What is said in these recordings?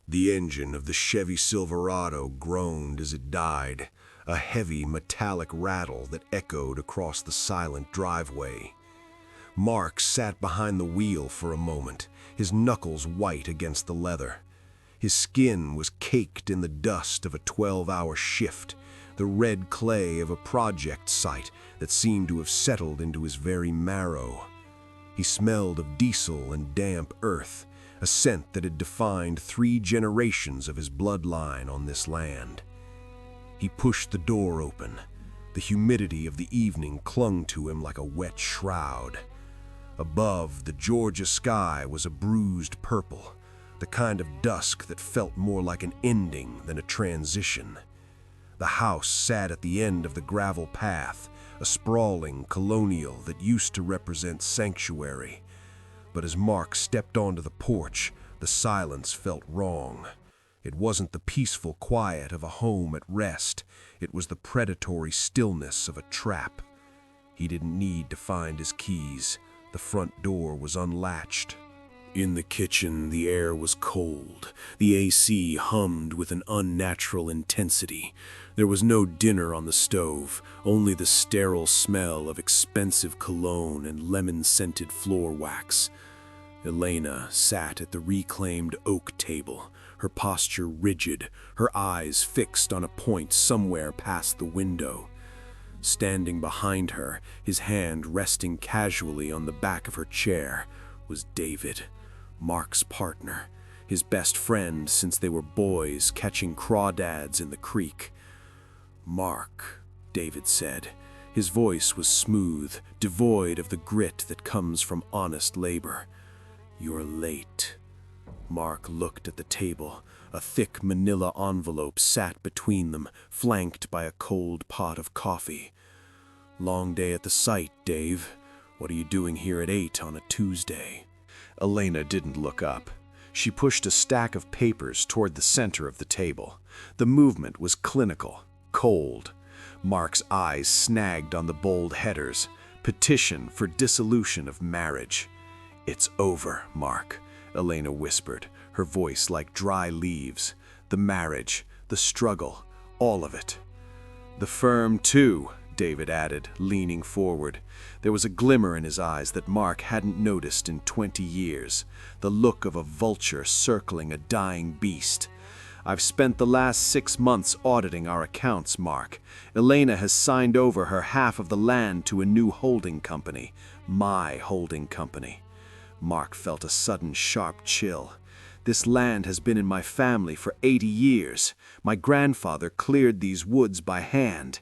The engine of the Chevy Silverado groaned as it died, a heavy metallic rattle that echoed across the silent driveway. Mark sat behind the wheel for a moment, his knuckles white against the leather. His skin was caked in the dust of a 12-hour shift, the red clay of a project site that seemed to have settled into his very marrow. He smelled of diesel and damp earth, a scent that had defined 3 generations of his bloodline on this land. He pushed the door open. The humidity of the evening clung to him like a wet shroud. Above, the Georgia sky was a bruised purple, the kind of dusk that felt more like an ending than a transition. The house sat at the end of the gravel path, a sprawling colonial that used to represent sanctuary. But as Mark stepped onto the porch, the silence felt wrong. It wasn't the peaceful quiet of a home at rest. It was the predatory stillness of a trap. He didn't need to find his keys. The front door was unlatched. In the kitchen, the air was cold. The AC hummed with an unnatural intensity. There was no dinner on the stove, only the sterile smell of expensive cologne and lemon-scented floor wax. Elena sat at the reclaimed oak table, her posture rigid, her eyes fixed on a point somewhere past the window. Standing behind her, his hand resting casually on the back of her chair, was David, Mark's partner, his best friend since they were boys catching crawdads in the creek. "Mark," David said. His voice was smooth, devoid of the grit that comes from honest labor. "You're late." Mark looked at the table. A thick manila envelope sat between them, flanked by a cold pot of coffee. "Long day at the site, Dave. What are you doing here at 8 on a Tuesday?" Elena didn't look up. She pushed a stack of papers toward the center of the table. The movement was clinical, cold. Mark's eyes snagged on the bold headers. Petition for dissolution of marriage. "It's over, Mark," Elena whispered, her voice like dry leaves. "The marriage, the struggle, all of it." "The firm, too," David added, leaning forward. There was a glimmer in his eyes that Mark hadn't noticed in 20 years, the look of a vulture circling a dying beast. "I've spent the last 6 months auditing our accounts, Mark. Elena has signed over her half of the land to a new holding company, my holding company." Mark felt a sudden sharp chill. "This land has been in my family for 80 years. My grandfather cleared these woods by hand.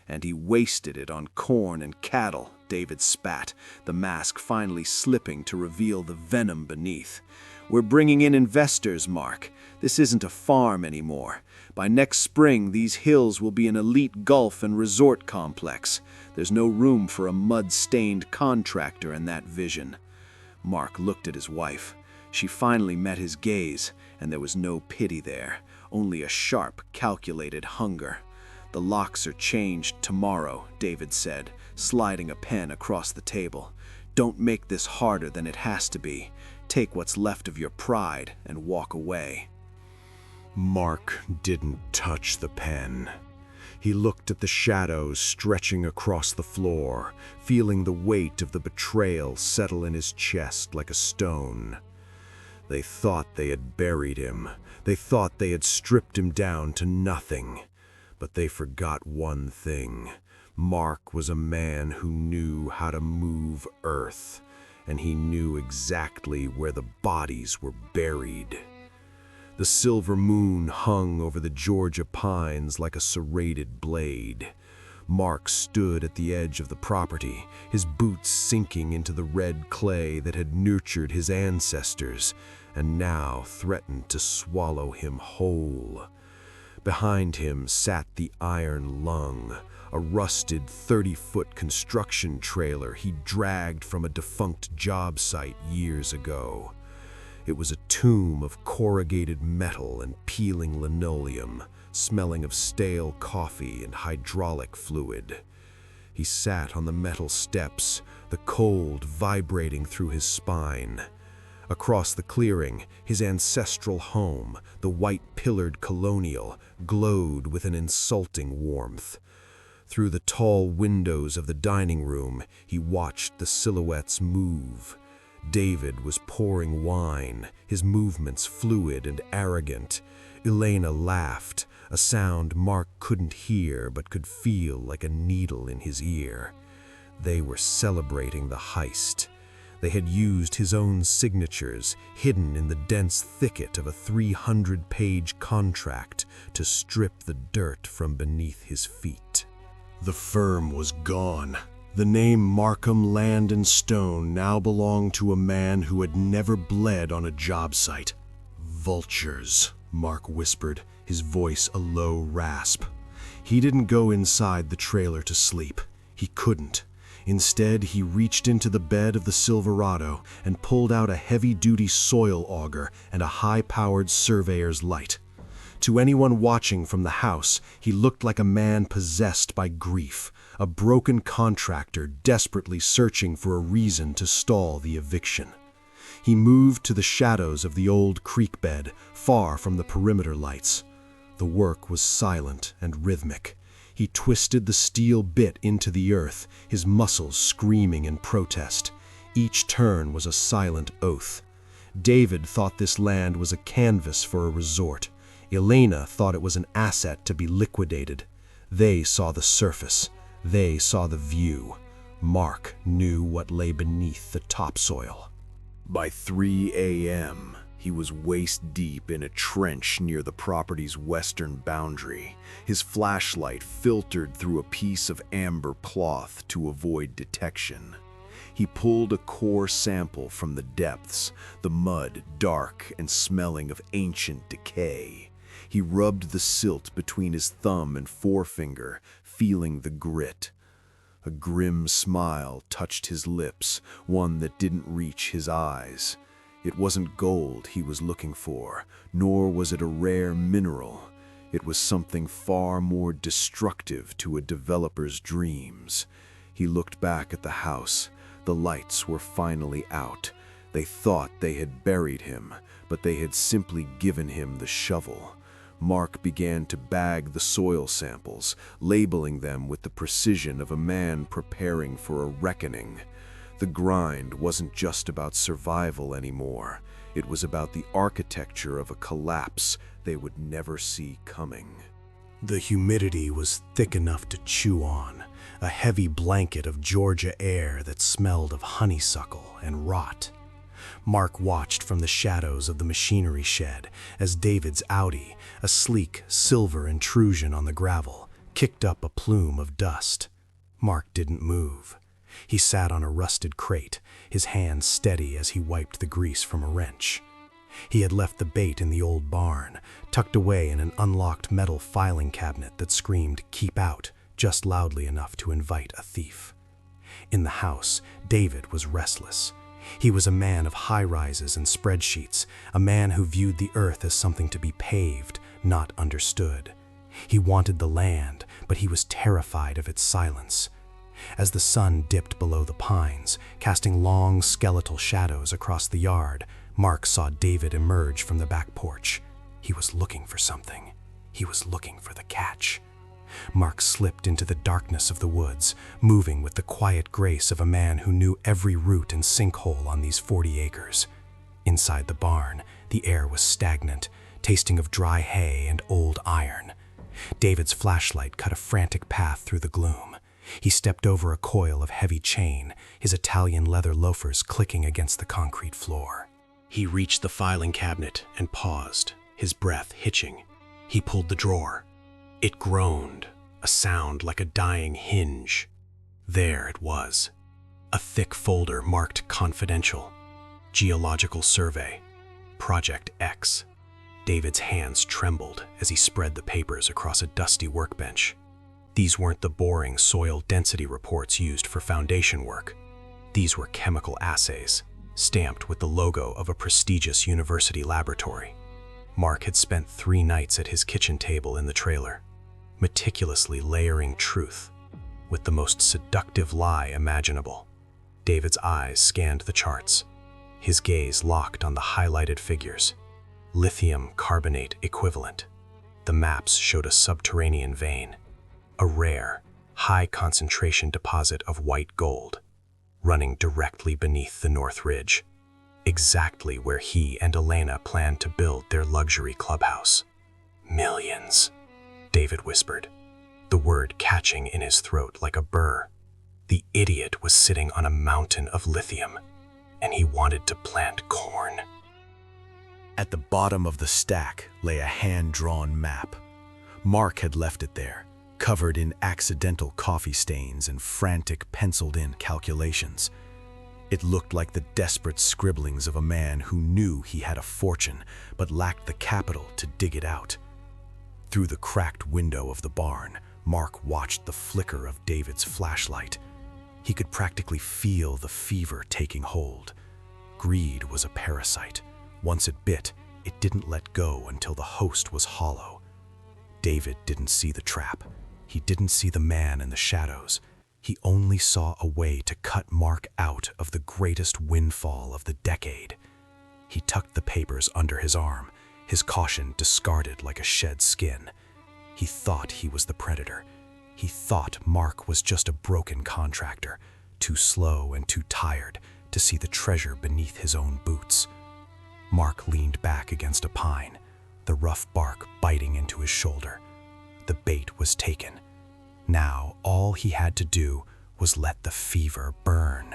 And he wasted it on corn and cattle," David spat, the mask finally slipping to reveal the venom beneath. "We're bringing in investors, Mark. This isn't a farm anymore. By next spring, these hills will be an elite golf and resort complex. There's no room for a mud-stained contractor in that vision." Mark looked at his wife. She finally met his gaze, and there was no pity there, only a sharp, calculated hunger. "The locks are changed tomorrow," David said, sliding a pen across the table. "Don't make this harder than it has to be. Take what's left of your pride and walk away." Mark didn't touch the pen. He looked at the shadows stretching across the floor, feeling the weight of the betrayal settle in his chest like a stone. They thought they had buried him. They thought they had stripped him down to nothing. But they forgot one thing. Mark was a man who knew how to move earth, and he knew exactly where the bodies were buried. The silver moon hung over the Georgia pines like a serrated blade. Mark stood at the edge of the property, his boots sinking into the red clay that had nurtured his ancestors and now threatened to swallow him whole. Behind him sat the iron lung, a rusted 30-foot construction trailer he dragged from a defunct job site years ago. It was a tomb of corrugated metal and peeling linoleum, smelling of stale coffee and hydraulic fluid. He sat on the metal steps, the cold vibrating through his spine. Across the clearing, his ancestral home, the white-pillared colonial, glowed with an insulting warmth. Through the tall windows of the dining room, he watched the silhouettes move. David was pouring wine, his movements fluid and arrogant. Elena laughed, a sound Mark couldn't hear but could feel like a needle in his ear. They were celebrating the heist. They had used his own signatures, hidden in the dense thicket of a 300-page contract, to strip the dirt from beneath his feet. The firm was gone. The name Markham Land and Stone now belonged to a man who had never bled on a job site. "Vultures," Mark whispered, his voice a low rasp. He didn't go inside the trailer to sleep. He couldn't. Instead, he reached into the bed of the Silverado and pulled out a heavy-duty soil auger and a high-powered surveyor's light. To anyone watching from the house, he looked like a man possessed by grief, a broken contractor desperately searching for a reason to stall the eviction. He moved to the shadows of the old creek bed, far from the perimeter lights. The work was silent and rhythmic. He twisted the steel bit into the earth, his muscles screaming in protest. Each turn was a silent oath. David thought this land was a canvas for a resort. Elena thought it was an asset to be liquidated. They saw the surface. They saw the view. Mark knew what lay beneath the topsoil. By 3 a.m., he was waist-deep in a trench near the property's western boundary. His flashlight filtered through a piece of amber cloth to avoid detection. He pulled a core sample from the depths, the mud dark and smelling of ancient decay. He rubbed the silt between his thumb and forefinger, feeling the grit. A grim smile touched his lips, one that didn't reach his eyes. It wasn't gold he was looking for, nor was it a rare mineral. It was something far more destructive to a developer's dreams. He looked back at the house. The lights were finally out. They thought they had buried him, but they had simply given him the shovel. Mark began to bag the soil samples, labeling them with the precision of a man preparing for a reckoning. The grind wasn't just about survival anymore. It was about the architecture of a collapse they would never see coming. The humidity was thick enough to chew on, a heavy blanket of Georgia air that smelled of honeysuckle and rot. Mark watched from the shadows of the machinery shed as David's Audi, a sleek silver intrusion on the gravel, kicked up a plume of dust. Mark didn't move. He sat on a rusted crate, his hands steady as he wiped the grease from a wrench. He had left the bait in the old barn, tucked away in an unlocked metal filing cabinet that screamed "Keep out" just loudly enough to invite a thief. In the house, David was restless. He was a man of high-rises and spreadsheets, a man who viewed the earth as something to be paved, not understood. He wanted the land, but he was terrified of its silence. As the sun dipped below the pines, casting long skeletal shadows across the yard, Mark saw David emerge from the back porch. He was looking for something. He was looking for the catch. Mark slipped into the darkness of the woods, moving with the quiet grace of a man who knew every root and sinkhole on these 40 acres. Inside the barn, the air was stagnant, tasting of dry hay and old iron. David's flashlight cut a frantic path through the gloom. He stepped over a coil of heavy chain, his Italian leather loafers clicking against the concrete floor. He reached the filing cabinet and paused, his breath hitching. He pulled the drawer. It groaned, a sound like a dying hinge. There it was, a thick folder marked Confidential. Geological Survey, Project X. David's hands trembled as he spread the papers across a dusty workbench. These weren't the boring soil density reports used for foundation work. These were chemical assays, stamped with the logo of a prestigious university laboratory. Mark had spent 3 nights at his kitchen table in the trailer, meticulously layering truth with the most seductive lie imaginable. David's eyes scanned the charts. his gaze locked on the highlighted figures. Lithium carbonate equivalent. The maps showed a subterranean vein, a rare, high-concentration deposit of white gold, running directly beneath the North Ridge, exactly where he and Elena planned to build their luxury clubhouse. Millions, David whispered, the word catching in his throat like a burr. The idiot was sitting on a mountain of lithium, and he wanted to plant corn. At the bottom of the stack lay a hand-drawn map. Mark had left it there, covered in accidental coffee stains and frantic penciled-in calculations. It looked like the desperate scribblings of a man who knew he had a fortune but lacked the capital to dig it out. Through the cracked window of the barn, Mark watched the flicker of David's flashlight. He could practically feel the fever taking hold. Greed was a parasite. Once it bit, it didn't let go until the host was hollow. David didn't see the trap. He didn't see the man in the shadows. He only saw a way to cut Mark out of the greatest windfall of the decade. He tucked the papers under his arm, his caution discarded like a shed skin. He thought he was the predator. He thought Mark was just a broken contractor, too slow and too tired to see the treasure beneath his own boots. Mark leaned back against a pine, the rough bark biting into his shoulder. The bait was taken. Now all he had to do was let the fever burn.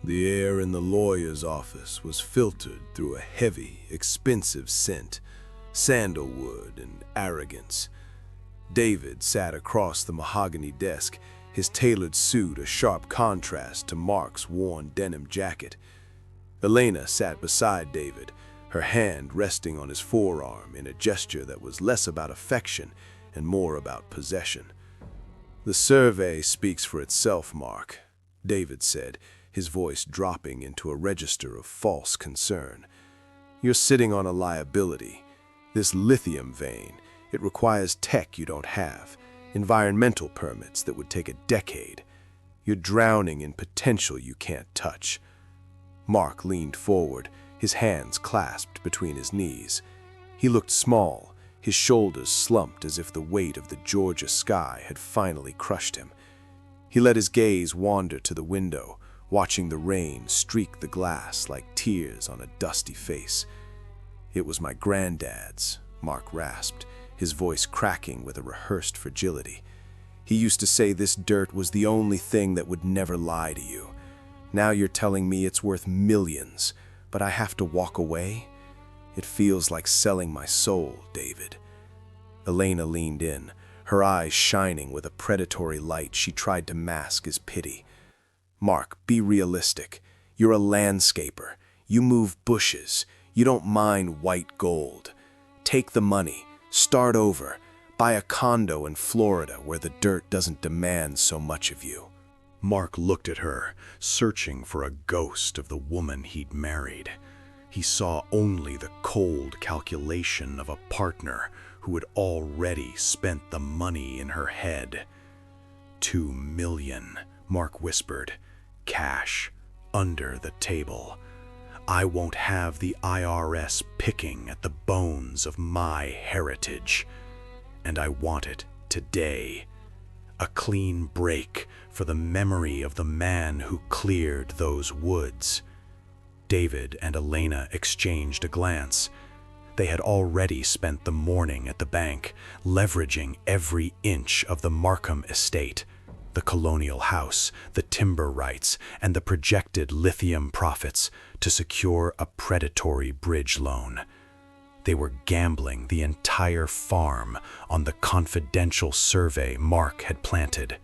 The air in the lawyer's office was filtered through a heavy, expensive scent, sandalwood and arrogance. David sat across the mahogany desk, his tailored suit a sharp contrast to Mark's worn denim jacket. Elena sat beside David, her hand resting on his forearm in a gesture that was less about affection and more about possession. "The survey speaks for itself, Mark," David said, his voice dropping into a register of false concern. "You're sitting on a liability. This lithium vein, it requires tech you don't have, environmental permits that would take a decade. You're drowning in potential you can't touch." Mark leaned forward, his hands clasped between his knees. He looked small, his shoulders slumped as if the weight of the Georgia sky had finally crushed him. He let his gaze wander to the window, watching the rain streak the glass like tears on a dusty face. "It was my granddad's," Mark rasped, his voice cracking with a rehearsed fragility. "He used to say this dirt was the only thing that would never lie to you. Now you're telling me it's worth millions, but I have to walk away? It feels like selling my soul, David." Elena leaned in, her eyes shining with a predatory light she tried to mask as pity. "Mark, be realistic. You're a landscaper. You move bushes. You don't mine white gold. Take the money. Start over. Buy a condo in Florida where the dirt doesn't demand so much of you." Mark looked at her, searching for a ghost of the woman he'd married. He saw only the cold calculation of a partner who had already spent the money in her head. "2 million, Mark whispered, cash, under the table. I won't have the IRS picking at the bones of my heritage. And I want it today. A clean break for the memory of the man who cleared those woods." David and Elena exchanged a glance. They had already spent the morning at the bank, leveraging every inch of the Markham estate, the colonial house, the timber rights, and the projected lithium profits to secure a predatory bridge loan. They were gambling the entire farm on the confidential survey Mark had planted.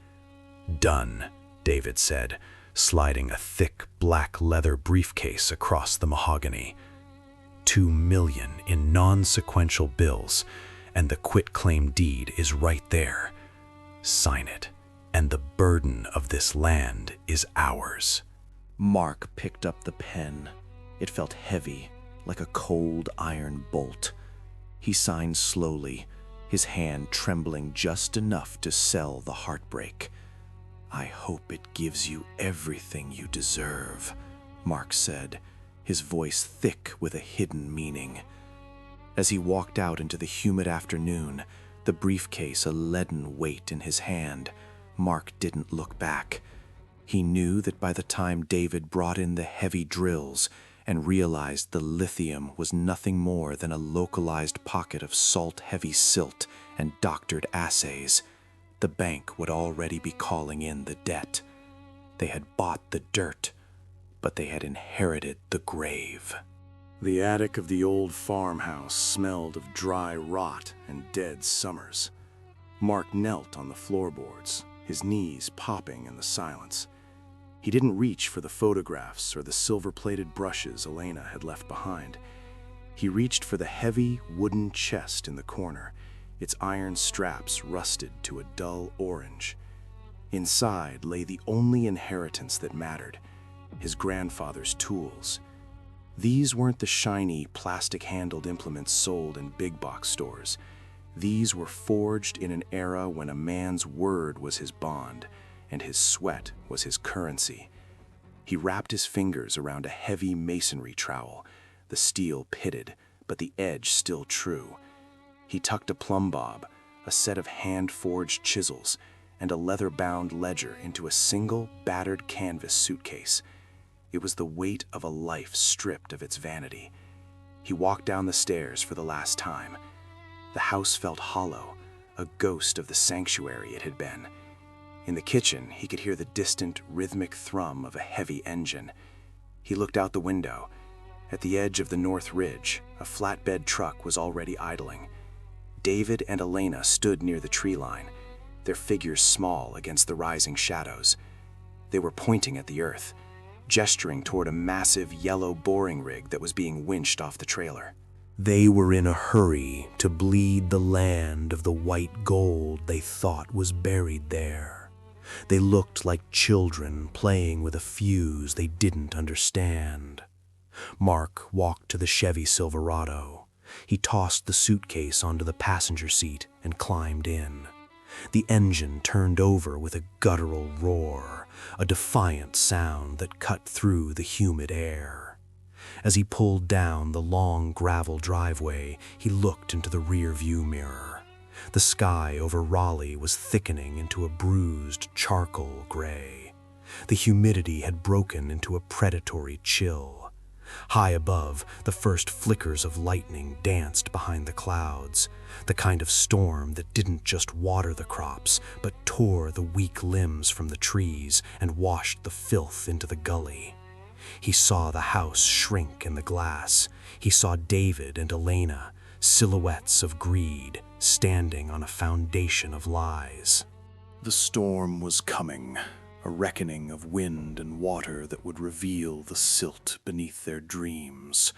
"Done," David said, sliding a thick black leather briefcase across the mahogany. 2 million in non-sequential bills, and the quitclaim deed is right there. Sign it, and the burden of this land is ours. Mark picked up the pen. It felt heavy, like a cold iron bolt. He signed slowly, his hand trembling just enough to sell the heartbreak. "I hope it gives you everything you deserve," Mark said, his voice thick with a hidden meaning. As he walked out into the humid afternoon, the briefcase a leaden weight in his hand, Mark didn't look back. He knew that by the time David brought in the heavy drills and realized the lithium was nothing more than a localized pocket of salt-heavy silt and doctored assays, the bank would already be calling in the debt. They had bought the dirt, but they had inherited the grave. The attic of the old farmhouse smelled of dry rot and dead summers. Mark knelt on the floorboards, his knees popping in the silence. He didn't reach for the photographs or the silver-plated brushes Elena had left behind. He reached for the heavy wooden chest in the corner, its iron straps rusted to a dull orange. Inside lay the only inheritance that mattered, his grandfather's tools. These weren't the shiny, plastic-handled implements sold in big-box stores. These were forged in an era when a man's word was his bond, and his sweat was his currency. He wrapped his fingers around a heavy masonry trowel, the steel pitted, but the edge still true. He tucked a plumb bob, a set of hand-forged chisels, and a leather-bound ledger into a single, battered canvas suitcase. It was the weight of a life stripped of its vanity. He walked down the stairs for the last time. The house felt hollow, a ghost of the sanctuary it had been. In the kitchen, he could hear the distant, rhythmic thrum of a heavy engine. He looked out the window. At the edge of the North Ridge, a flatbed truck was already idling. David and Elena stood near the tree line, their figures small against the rising shadows. They were pointing at the earth, gesturing toward a massive yellow boring rig that was being winched off the trailer. They were in a hurry to bleed the land of the white gold they thought was buried there. They looked like children playing with a fuse they didn't understand. Mark walked to the Chevy Silverado. He tossed the suitcase onto the passenger seat and climbed in. The engine turned over with a guttural roar, a defiant sound that cut through the humid air. As he pulled down the long gravel driveway, he looked into the rear-view mirror. The sky over Raleigh was thickening into a bruised charcoal gray. The humidity had broken into a predatory chill. High above, the first flickers of lightning danced behind the clouds, the kind of storm that didn't just water the crops, but tore the weak limbs from the trees and washed the filth into the gully. He saw the house shrink in the glass. He saw David and Elena, silhouettes of greed, standing on a foundation of lies. The storm was coming, a reckoning of wind and water that would reveal the silt beneath their dreams.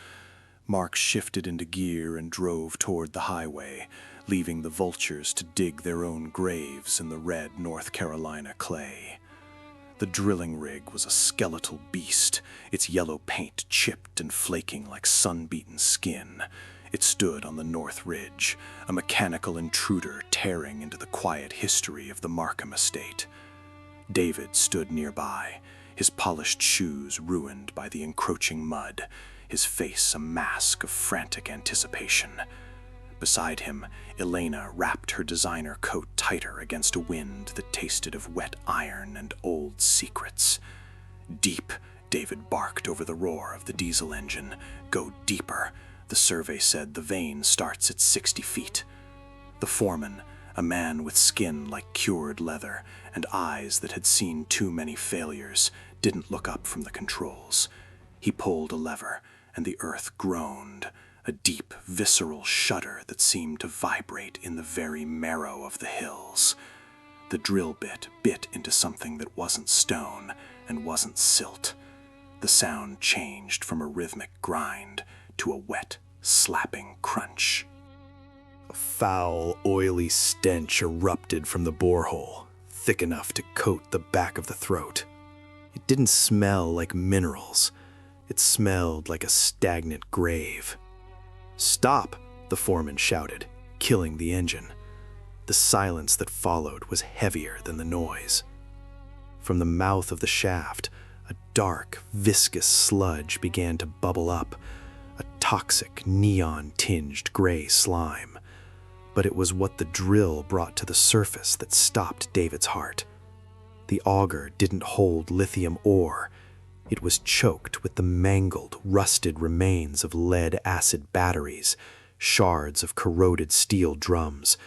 Mark shifted into gear and drove toward the highway, leaving the vultures to dig their own graves in the red North Carolina clay. The drilling rig was a skeletal beast, its yellow paint chipped and flaking like sun-beaten skin. It stood on the North Ridge, a mechanical intruder tearing into the quiet history of the Markham estate. David stood nearby, his polished shoes ruined by the encroaching mud, his face a mask of frantic anticipation. Beside him, Elena wrapped her designer coat tighter against a wind that tasted of wet iron and old secrets. Deep, David barked over the roar of the diesel engine. Go deeper. The survey said the vein starts at 60 feet. The foreman, a man with skin like cured leather and eyes that had seen too many failures, didn't look up from the controls. He pulled a lever, and the earth groaned, a deep, visceral shudder that seemed to vibrate in the very marrow of the hills. The drill bit bit into something that wasn't stone and wasn't silt. The sound changed from a rhythmic grind to a wet, slapping crunch. A foul, oily stench erupted from the borehole, thick enough to coat the back of the throat. It didn't smell like minerals. It smelled like a stagnant grave. "Stop!" the foreman shouted, killing the engine. The silence that followed was heavier than the noise. From the mouth of the shaft, A dark, viscous sludge began to bubble up, a toxic, neon-tinged gray slime. But it was what the drill brought to the surface that stopped David's heart. The auger didn't hold lithium ore. It was choked with the mangled, rusted remains of lead-acid batteries, shards of corroded steel drums,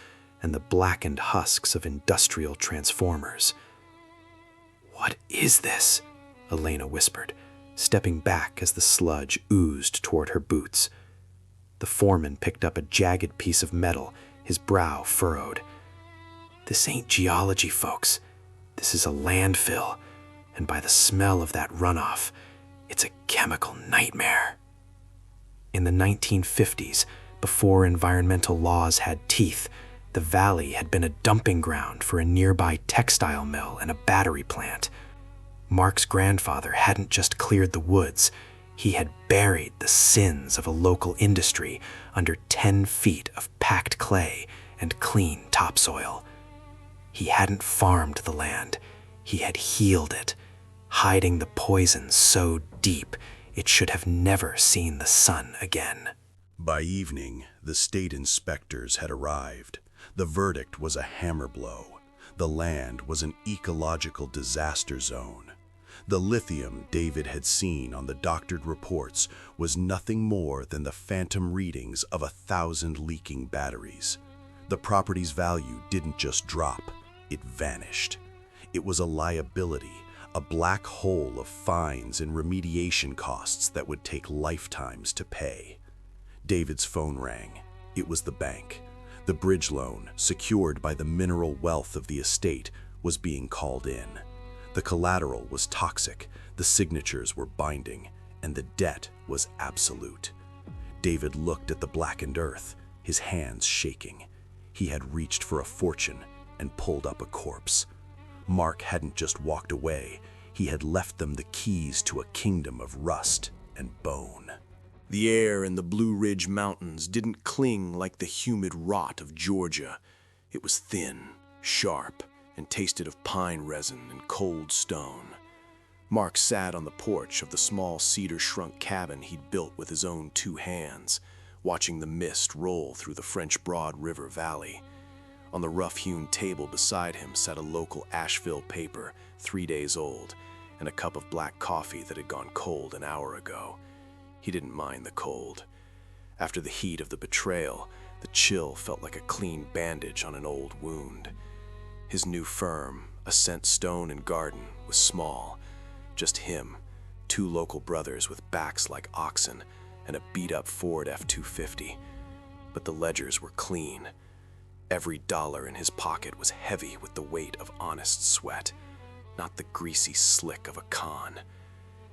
and the blackened husks of industrial transformers. "What is this?" Elena whispered, stepping back as the sludge oozed toward her boots. The foreman picked up a jagged piece of metal, his brow furrowed. "This ain't geology, folks. This is a landfill, and by the smell of that runoff, it's a chemical nightmare." In the 1950s, before environmental laws had teeth, the valley had been a dumping ground for a nearby textile mill and a battery plant. Mark's grandfather hadn't just cleared the woods, he had buried the sins of a local industry under 10 feet of packed clay and clean topsoil. He hadn't farmed the land, he had healed it, hiding the poison so deep it should have never seen the sun again. By evening, the state inspectors had arrived. The verdict was a hammer blow. The land was an ecological disaster zone. The lithium David had seen on the doctored reports was nothing more than the phantom readings of 1,000 leaking batteries. The property's value didn't just drop, it vanished. It was a liability, a black hole of fines and remediation costs that would take lifetimes to pay. David's phone rang. It was the bank. The bridge loan, secured by the mineral wealth of the estate, was being called in. The collateral was toxic, the signatures were binding, and the debt was absolute. David looked at the blackened earth, his hands shaking. He had reached for a fortune and pulled up a corpse. Mark hadn't just walked away, he had left them the keys to a kingdom of rust and bone. The air in the Blue Ridge Mountains didn't cling like the humid rot of Georgia. It was thin, sharp, and tasted of pine resin and cold stone. Mark sat on the porch of the small cedar-shrunk cabin he'd built with his own 2 hands, watching the mist roll through the French Broad River Valley. On the rough-hewn table beside him sat a local Asheville paper, 3 days old, and a cup of black coffee that had gone cold an hour ago. He didn't mind the cold. After the heat of the betrayal, the chill felt like a clean bandage on an old wound. His new firm, Ascent Stone and Garden, was small. Just him, 2 local brothers with backs like oxen, and a beat-up Ford F-250. But the ledgers were clean. Every dollar in his pocket was heavy with the weight of honest sweat, not the greasy slick of a con.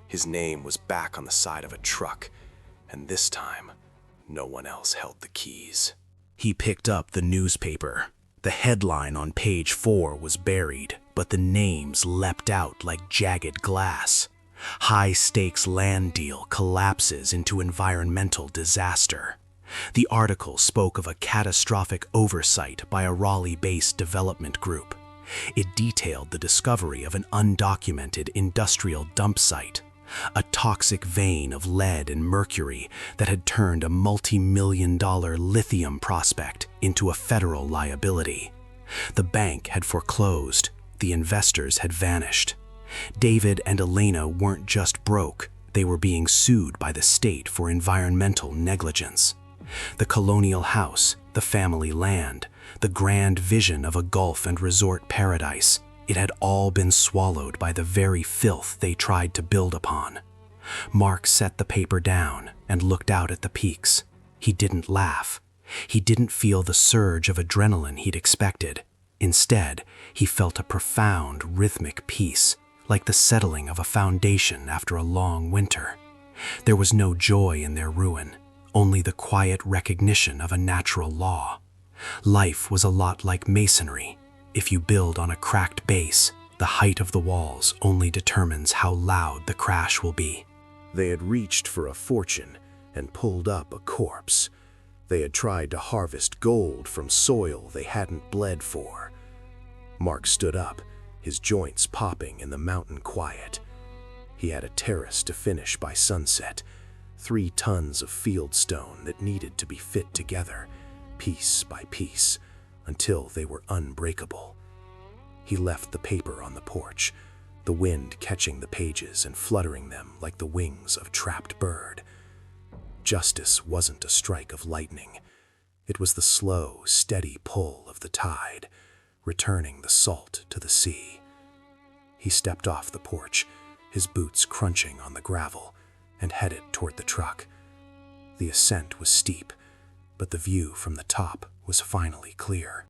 His name was back on the side of a truck, and this time, no one else held the keys. He picked up the newspaper. The headline on page 4 was buried, but the names leapt out like jagged glass. High-stakes land deal collapses into environmental disaster. The article spoke of a catastrophic oversight by a Raleigh-based development group. It detailed the discovery of an undocumented industrial dump site, a toxic vein of lead and mercury that had turned a multi-million-dollar lithium prospect into a federal liability. The bank had foreclosed, the investors had vanished. David and Elena weren't just broke, they were being sued by the state for environmental negligence. The colonial house, the family land, the grand vision of a Gulf and resort paradise, it had all been swallowed by the very filth they tried to build upon. Mark set the paper down and looked out at the peaks. He didn't laugh. He didn't feel the surge of adrenaline he'd expected. Instead, he felt a profound rhythmic peace, like the settling of a foundation after a long winter. There was no joy in their ruin, only the quiet recognition of a natural law. Life was a lot like masonry. If you build on a cracked base, the height of the walls only determines how loud the crash will be. They had reached for a fortune and pulled up a corpse. They had tried to harvest gold from soil they hadn't bled for. Mark stood up, his joints popping in the mountain quiet. He had a terrace to finish by sunset, 3 tons of field stone that needed to be fit together, piece by piece, until they were unbreakable. He left the paper on the porch, the wind catching the pages and fluttering them like the wings of a trapped bird. Justice wasn't a strike of lightning. It was the slow, steady pull of the tide, returning the salt to the sea. He stepped off the porch, his boots crunching on the gravel, and headed toward the truck. The ascent was steep, but the view from the top was finally clear.